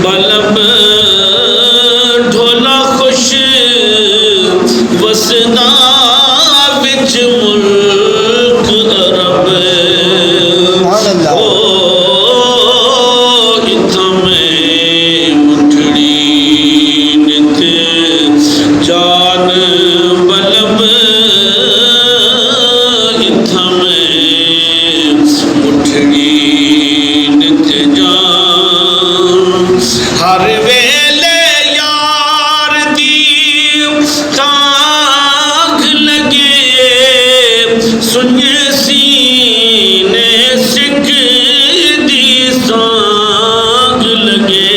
bulb ڈھولا خوش وسدا وچ ملک عرب اتھا میں مٹھڑی نت جان بلب اتھا میں مٹھڑی نت جان ہر ویلے یار دی تاک لگے سن سینے سکھ دی سانگ لگے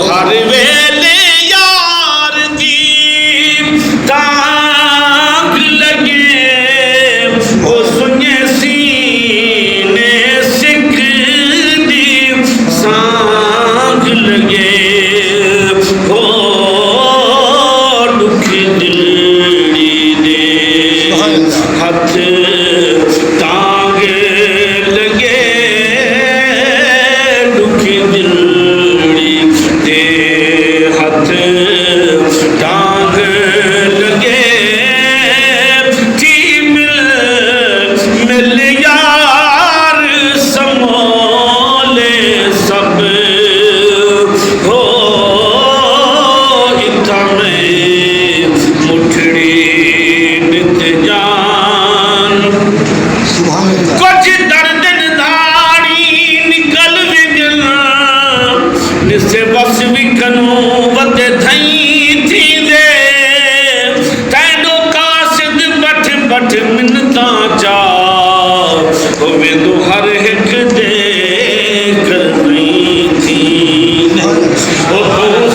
ہر ویلے یار دی تاک لگے سن سینے سکھ دی سانگ لگے دکھ دلڑی دے ہاتھ تانگ لگے دکھ دلڑی دے ہاتھ تانگ لگے تھی مل یار سمولے سب ہو اتھا میں مٹھڑی نت جان کچھ درد دھاڑی نکل وجن نسے بس وکنوں ود دھائیں تھی دے تینو قاصد بٹھ بٹھ منتاں چا ہوئے تو ہر ہک دے کرنی تھی تو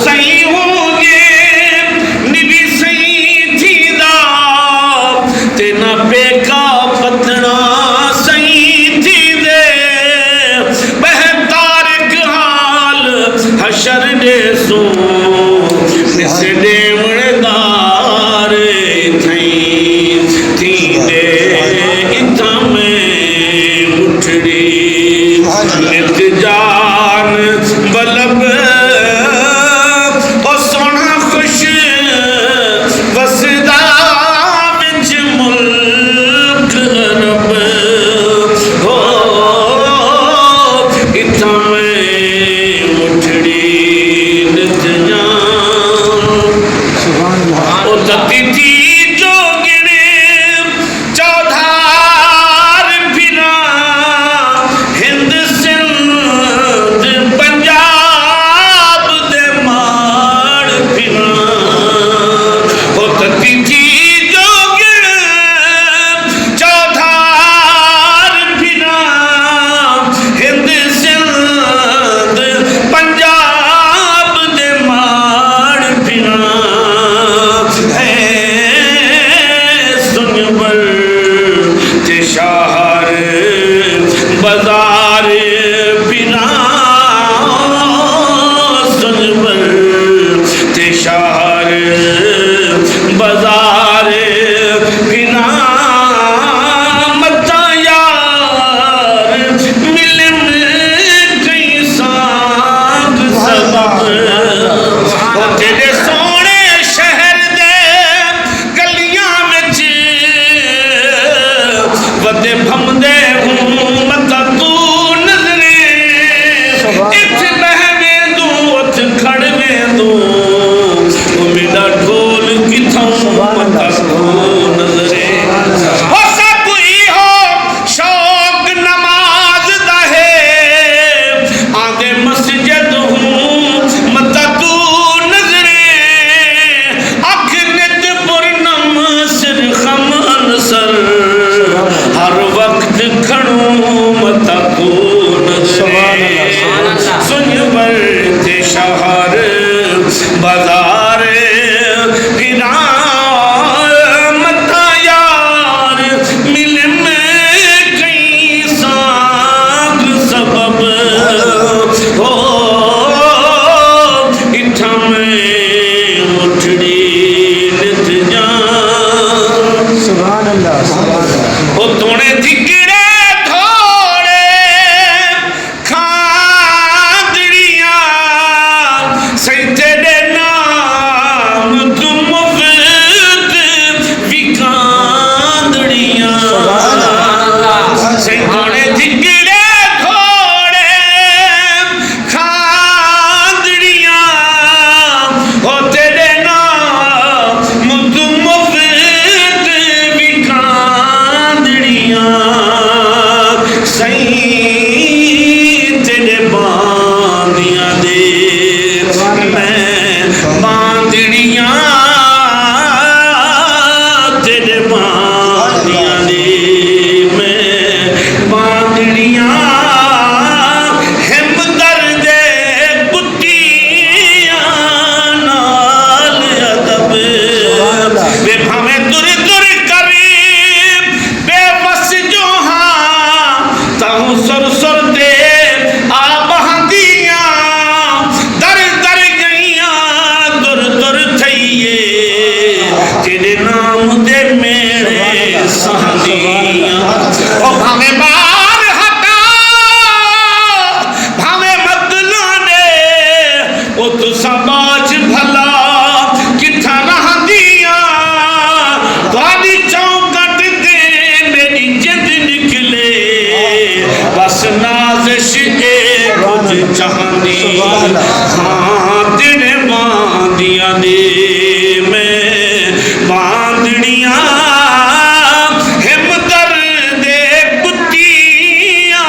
صحیح ہوں گے نبی صحیح تھی دا تینا بیکا پتنا صحیح تھی دے بہتار ایک حال حشر دے سوں نس دے مردار تھیں تھی دے اتھا میں مٹھڑی نت جان بلب او سونا خوش وسدا وچ ملک عرب ہو اتھا میں مٹھڑی نت جان او تتی تھی جو گنے چودھار پھرا ہند سندھ پنجاب دے ماڑ پھرا او تتی تھی جو گنے چودھار پھرا ہند سندھ پنجاب دے ماڑ پھرا سن بر تے شہر بازار بنا سن بر تے شہر بازار بنا متا یار ملن کئی سانگ سبب تیرے سونے شہر دے گلیاں وچ ودے بھمدے ہوں متا تو نظریں اتھ بہویں دوں اتھ کھڑویں دوں میرا ڈھول کتھوں متا تو نظریں ہو سب ہی ہو شوق نماز دا ہے آدھے مسجد ہوں متا تو نظریں اکھ نت پرنم سر خمن سر ہر وقت کھڑوں متا تو نظریں چاہندی ہاں تیرے باندیاں دے میں باندڑیاں ہم درد کتیاں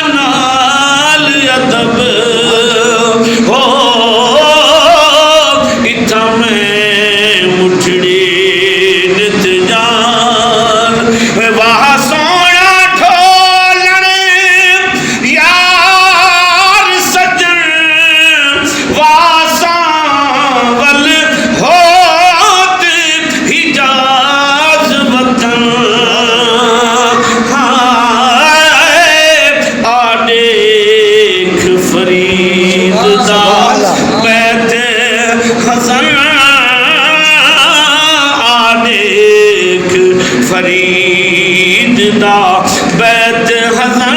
نال ادب ہو اتھا میں مٹھڑی نت جان واہ سونا ٹھولن یار سجن واساں ول ہوت حجاز وطن آڈیکھ فرید دا بیت حسن آڈیکھ فرید دا بیت حسن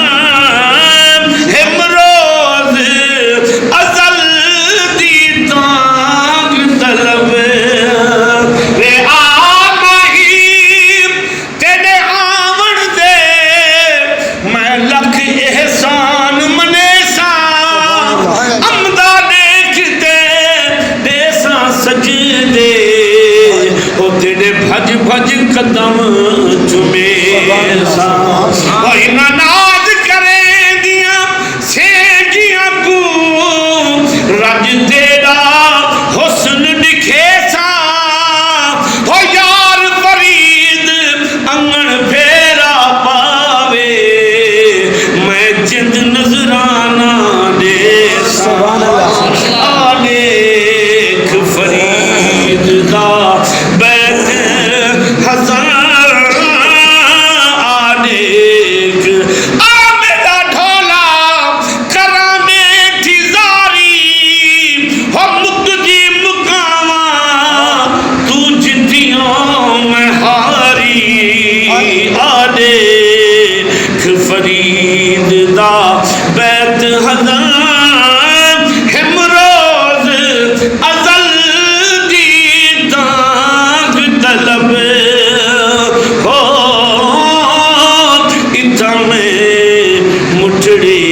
ہم روز ازل دی تانگ طلب وے آمہی تیرے آون دے میں لکھ احسان منیسا امدہ دیکھتے دیسا سجدے او تیرے بھج بھج قدم چمیسا اور ناز کریں دیا سیجیاں کو رج تیرا حسن دکھیسا ہو یار فرید انگن پھیرا پاوے میں جند نظرانہ دیسا آلیک فرید دا بیت حسن آلیک آمیدہ ڈھولا کرامے تھی زاری ہو مکجی مقامہ تو جتیوں میں ہاری آلیک فرید دا بیت حسن ہم روز ازل دی تانگ طلب ہو اتھا میں مٹھڑی